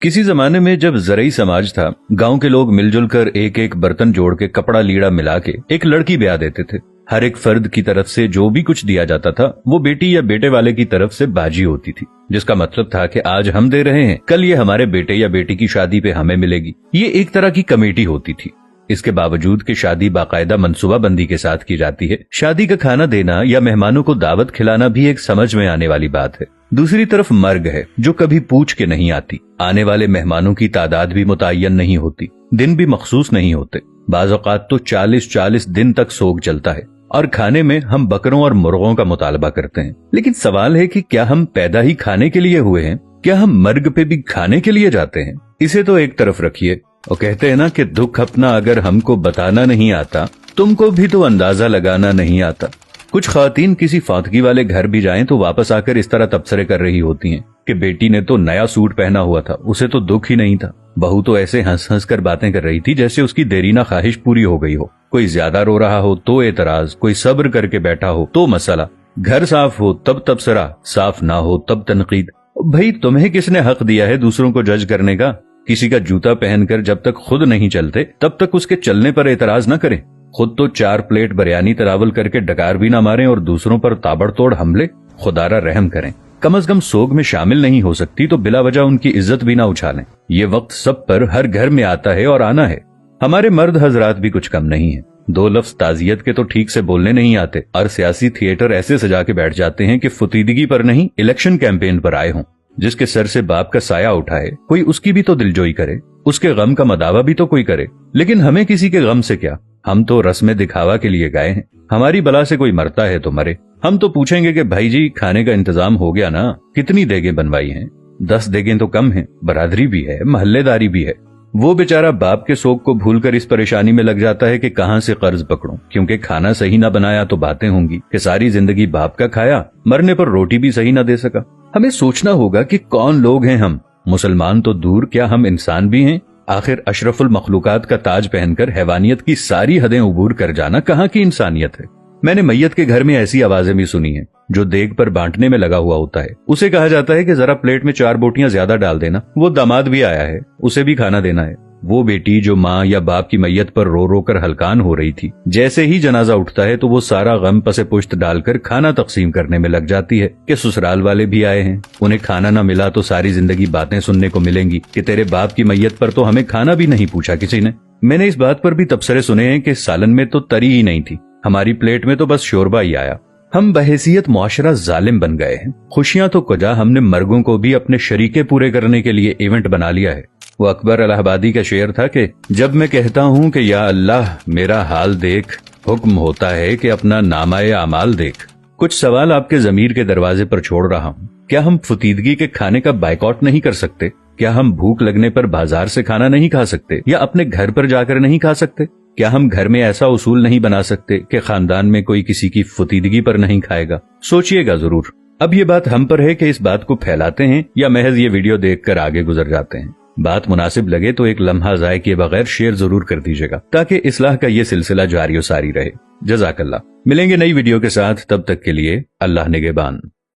किसी जमाने में जब ज़रई समाज था, गांव के लोग मिलजुल कर एक एक बर्तन जोड़ के कपड़ा लीड़ा मिला के एक लड़की ब्याह देते थे। हर एक फर्द की तरफ से जो भी कुछ दिया जाता था वो बेटी या बेटे वाले की तरफ से बाजी होती थी, जिसका मतलब था कि आज हम दे रहे हैं, कल ये हमारे बेटे या बेटी की शादी पे हमें मिलेगी। ये एक तरह की कमेटी होती थी। इसके बावजूद कि शादी बाकायदा मनसूबा बंदी के साथ की जाती है, शादी का खाना देना या मेहमानों को दावत खिलाना भी एक समझ में आने वाली बात है। दूसरी तरफ मर्ग है जो कभी पूछ के नहीं आती। आने वाले मेहमानों की तादाद भी मुतय्यन नहीं होती, दिन भी मखसूस नहीं होते। बाज़ औक़ात तो 40-40 दिन तक सोग चलता है और खाने में हम बकरों और मुर्गों का मुतालबा करते हैं। लेकिन सवाल है कि क्या हम पैदा ही खाने के लिए हुए हैं? क्या हम मर्ग पे भी खाने के लिए जाते हैं? इसे तो एक तरफ रखिए, और कहते हैं ना कि दुख अपना अगर हमको बताना नहीं आता, तुमको भी तो अंदाजा लगाना नहीं आता। कुछ ख़वातीन किसी फातगी वाले घर भी जाएं तो वापस आकर इस तरह तबसरे कर रही होती हैं कि बेटी ने तो नया सूट पहना हुआ था, उसे तो दुख ही नहीं था। बहू तो ऐसे हंस हंस कर बातें कर रही थी जैसे उसकी देरीना ख्वाहिश पूरी हो गई हो। कोई ज्यादा रो रहा हो तो एतराज, कोई सब्र करके बैठा हो तो मसला, घर साफ हो तब तबसरा, साफ ना हो तब तनकीद। भाई तुम्हें किसने हक दिया है दूसरों को जज करने का? किसी का जूता पहनकर जब तक खुद नहीं चलते तब तक उसके चलने पर एतराज न करें। खुद तो 4 प्लेट बिरयानी तरावल करके डकार भी ना मारें और दूसरों पर ताबड़तोड़ हमले। खुदारा रहम करें, कम अज कम सोग में शामिल नहीं हो सकती तो बिला वजह उनकी इज्जत भी ना उछालें। ये वक्त सब पर हर घर में आता है और आना है। हमारे मर्द हजरात भी कुछ कम नहीं है। 2 लफ्ज ताजियत के तो ठीक से बोलने नहीं आते और सियासी थिएटर ऐसे सजा के बैठ जाते हैं कि फुतीदगी पर नहीं, इलेक्शन कैंपेन पर आए हों। जिसके सर से बाप का साया उठाए कोई उसकी भी तो दिलजोई करे, उसके गम का मदावा भी तो कोई करे। लेकिन हमें किसी के गम से क्या, हम तो रस्म दिखावा के लिए गए हैं। हमारी बला से कोई मरता है तो मरे। हम तो पूछेंगे कि भाई जी खाने का इंतजाम हो गया ना, कितनी देगें बनवाई हैं? 10 देगें तो कम हैं, बरादरी भी है, महल्लेदारी भी है। वो बेचारा बाप के सोग को भूलकर इस परेशानी में लग जाता है कि कहां से कर्ज पकड़ूं, क्योंकि खाना सही ना बनाया तो बातें होंगी कि सारी जिंदगी बाप का खाया, मरने पर रोटी भी सही ना दे सका। हमें सोचना होगा कि कौन लोग हैं हम। मुसलमान तो दूर, क्या हम इंसान भी हैं? आखिर अशरफुल मखलूकात का ताज पहनकर हैवानियत की सारी हदें उबूर कर जाना कहाँ की इंसानियत है? मैंने मैयत के घर में ऐसी आवाजें भी सुनी हैं। जो देग पर बांटने में लगा हुआ होता है उसे कहा जाता है कि जरा प्लेट में 4 बोटियां ज्यादा डाल देना। वो दामाद भी आया है, उसे भी खाना देना है। वो बेटी जो माँ या बाप की मैयत पर रो रो कर हलकान हो रही थी, जैसे ही जनाजा उठता है तो वो सारा गम पसे पुश्त डालकर खाना तकसीम करने में लग जाती है कि ससुराल वाले भी आए हैं, उन्हें खाना न मिला तो सारी जिंदगी बातें सुनने को मिलेंगी कि तेरे बाप की मैयत पर तो हमें खाना भी नहीं पूछा किसी ने। मैंने इस बात पर भी तबसरे सुने हैं कि सालन में तो तरी ही नहीं थी, हमारी प्लेट में तो बस शोरबा ही आया। हम बहैसियत मुआशरा जालिम बन गए हैं। खुशियां तो कुजा, हमने मर्गों को भी अपने शरीके पूरे करने के लिए इवेंट बना लिया है। वो अकबर इलाहाबादी का शेर था कि जब मैं कहता हूँ कि या अल्लाह मेरा हाल देख, हुक्म होता है कि अपना नामाए अमाल देख। कुछ सवाल आपके ज़मीर के दरवाजे पर छोड़ रहा हूँ। क्या हम फुतीदगी के खाने का बाइकआउट नहीं कर सकते? क्या हम भूख लगने पर बाजार से खाना नहीं खा सकते या अपने घर पर जाकर नहीं खा सकते? क्या हम घर में ऐसा उसूल नहीं बना सकते कि खानदान में कोई किसी की फुतीदगी पर नहीं खाएगा? सोचिएगा जरूर। अब ये बात हम पर है कि इस बात को फैलाते हैं या महज ये वीडियो देखकर आगे गुजर जाते हैं। बात मुनासिब लगे तो एक लम्हा ज़ाय किए बगैर शेयर जरूर कर दीजिएगा ताकि इस्लाह का ये सिलसिला जारी और सारी रहे। जज़ाकल्लाह। मिलेंगे नई वीडियो के साथ, तब तक के लिए अल्लाह निगहबान।